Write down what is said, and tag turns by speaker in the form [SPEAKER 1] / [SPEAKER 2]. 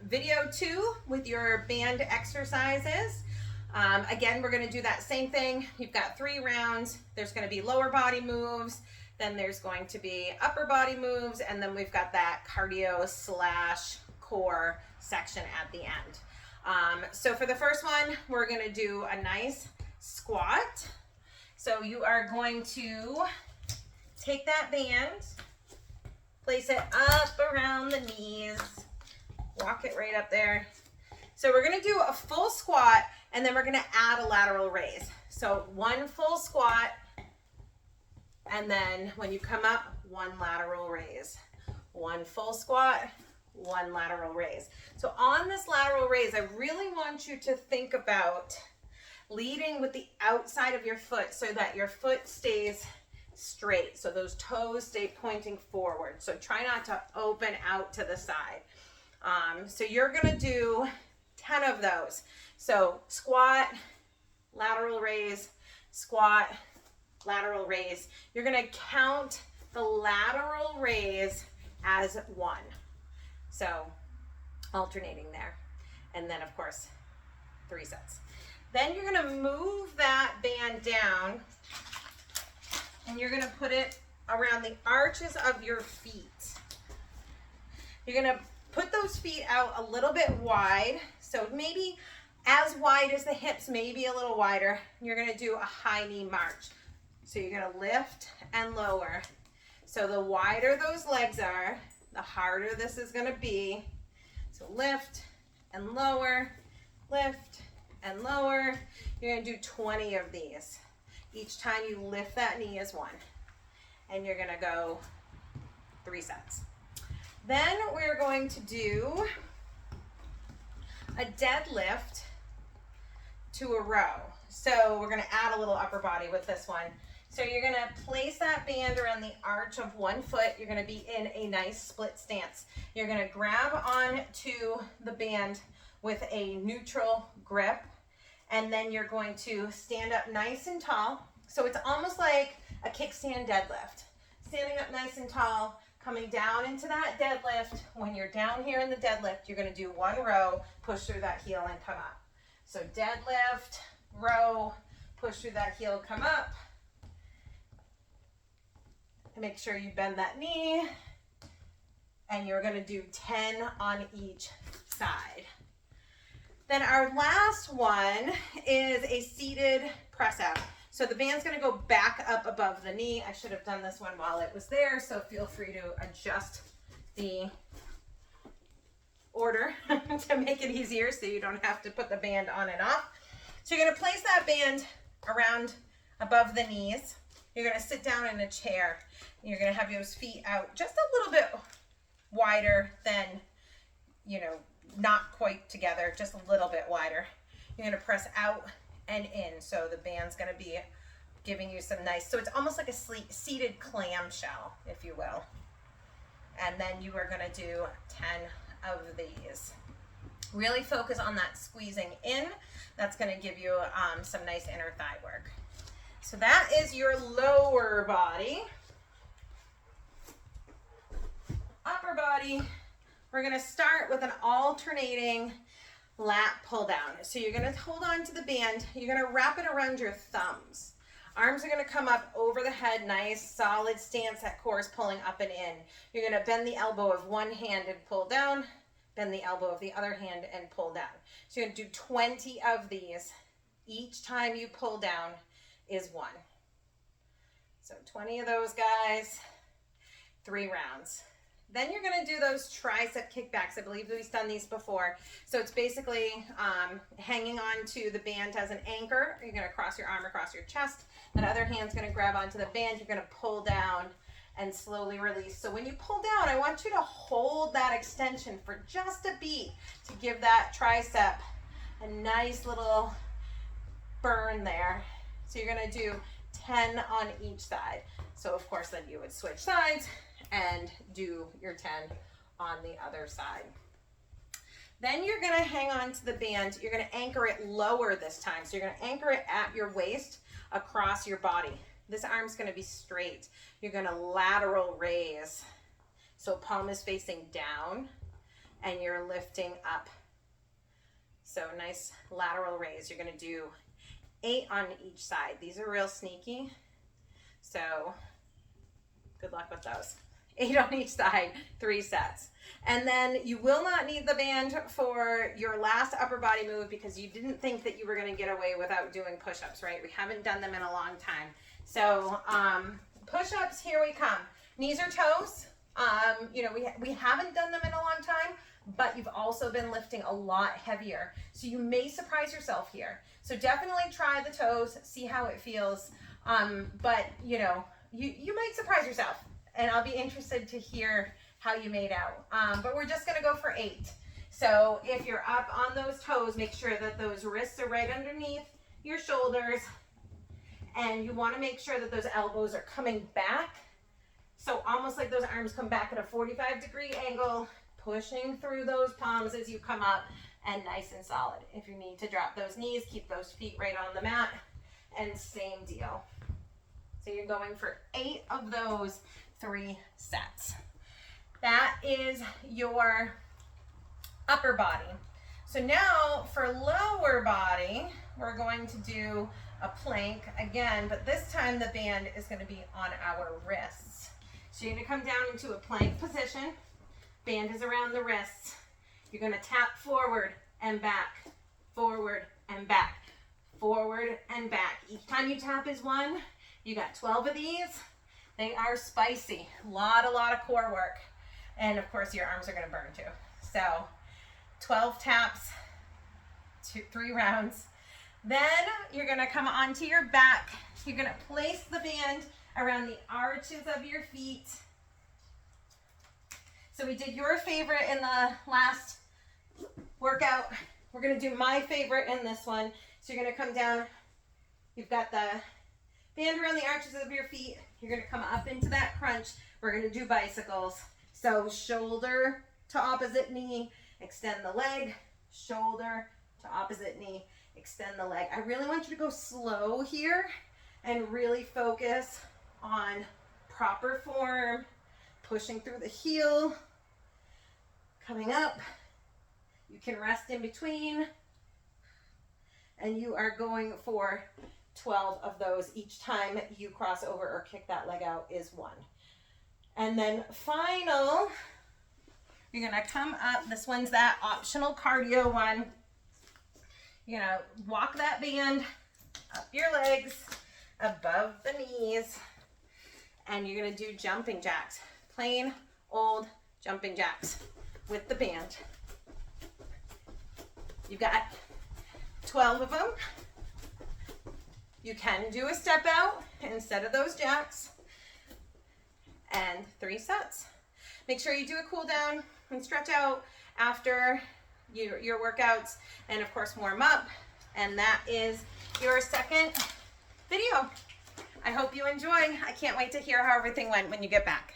[SPEAKER 1] Video 2 with your band exercises. Again, we're going to do that same thing. You've got 3 rounds. There's going to be lower body moves, then there's going to be upper body moves, and then we've got that cardio slash core section at the end. So for the first one, we're going to do a nice squat. So you are going to take that band, place it up around the knees, walk it right up there. So we're going to do a full squat, and then we're going to add a lateral raise. So one full squat, and then when you come up, one lateral raise. One full squat, one lateral raise. So on this lateral raise, I really want you to think about leading with the outside of your foot so that your foot stays straight. So those toes stay pointing forward. So try not to open out to the side. So you're going to do 10 of those. So squat, lateral raise, squat, lateral raise. You're going to count the lateral raise as 1. So alternating there. And then, of course, 3 sets. Then you're going to move that band down, and you're going to put it around the arches of your feet. You're going to put those feet out a little bit wide, so maybe as wide as the hips, maybe a little wider. You're going to do a high knee march. So you're going to lift and lower. So the wider those legs are, the harder this is going to be. So lift and lower, lift and lower. You're going to do 20 of these. Each time you lift that knee is 1. And you're going to go 3 sets. Then we're going to do a deadlift to a row. So we're going to add a little upper body with this one. So you're going to place that band around the arch of one foot. You're going to be in a nice split stance. You're going to grab on to the band with a neutral grip, and then you're going to stand up nice and tall. So it's almost like a kickstand deadlift. Standing up nice and tall, coming down into that deadlift. When you're down here in the deadlift, you're going to do 1 row, push through that heel and come up. So deadlift, row, push through that heel, come up. Make sure you bend that knee, and you're going to do 10 on each side. Then our last one is a seated press out. So the band's going to go back up above the knee. I should have done this one while it was there, so feel free to adjust the order to make it easier so you don't have to put the band on and off. So you're going to place that band around above the knees. You're going to sit down in a chair. You're going to have your feet out just a little bit wider than, not quite together, just a little bit wider. You're going to press out and in. So the band's going to be giving you some nice, so it's almost like a seated clamshell, if you will. And then you are going to do 10 of these. Really focus on that squeezing in. That's going to give you some nice inner thigh work. So that is your lower body. Upper body, we're going to start with an alternating lat pull down. So you're going to hold on to the band. You're going to wrap it around your thumbs. Arms are going to come up over the head, nice solid stance. That core is pulling up and in. You're going to bend the elbow of one hand and pull down, bend the elbow of the other hand and pull down. So you're going to do 20 of these. Each time you pull down is 1. So 20 of those guys, 3 rounds. Then you're going to do those tricep kickbacks. I believe we've done these before. So it's basically hanging on to the band as an anchor. You're going to cross your arm across your chest. That other hand's going to grab onto the band. You're going to pull down and slowly release. So when you pull down, I want you to hold that extension for just a beat to give that tricep a nice little burn there. So you're going to do 10 on each side. So of course then you would switch sides and do your 10 on the other side. Then you're going to hang on to the band. You're going to anchor it lower this time. So you're going to anchor it at your waist across your body. This arm's going to be straight. You're going to lateral raise. So palm is facing down. and you're lifting up. So nice lateral raise. You're gonna do 8 on each side. These are real sneaky, so good luck with those. 8 on each side, 3 sets. And then you will not need the band for your last upper body move because you didn't think that you were gonna get away without doing push-ups, right? We haven't done them in a long time. So push-ups, here we come. Knees or toes. You know, we haven't done them in a long time, but you've also been lifting a lot heavier. So you may surprise yourself here. So definitely try the toes, see how it feels. But you know, you might surprise yourself, and I'll be interested to hear how you made out. But we're just gonna go for 8. So if you're up on those toes, make sure that those wrists are right underneath your shoulders, and you wanna make sure that those elbows are coming back. So almost like those arms come back at a 45-degree angle, pushing through those palms as you come up, and nice and solid. If you need to drop those knees, keep those feet right on the mat, and same deal. So you're going for 8 of those 3 sets. That is your upper body. So now for lower body, we're going to do a plank again, but this time the band is going to be on our wrists. So you're going to come down into a plank position. Band is around the wrists. You're going to tap forward and back, forward and back, forward and back. Each time you tap is 1. You got 12 of these. They are spicy. A lot of core work. And of course your arms are going to burn too. So 12 taps, 3 rounds. Then you're going to come onto your back. You're going to place the band around the arches of your feet. So we did your favorite in the last workout. We're going to do my favorite in this one. So you're going to come down. You've got the band around the arches of your feet. You're going to come up into that crunch. We're going to do bicycles. So shoulder to opposite knee, extend the leg, shoulder to opposite knee, extend the leg. I really want you to go slow here and really focus on proper form, pushing through the heel, coming up. You can rest in between, and you are going for 12 of those. Each time you cross over or kick that leg out is 1. And then final, you're gonna come up. This one's that optional cardio one. You're gonna walk that band up your legs, above the knees, and you're gonna do jumping jacks. Plain old jumping jacks with the band. You've got 12 of them. You can do a step out instead of those jacks. And 3 sets. Make sure you do a cool down and stretch out after your workouts, and of course warm up. And that is your second video. I hope you enjoy. I can't wait to hear how everything went when you get back.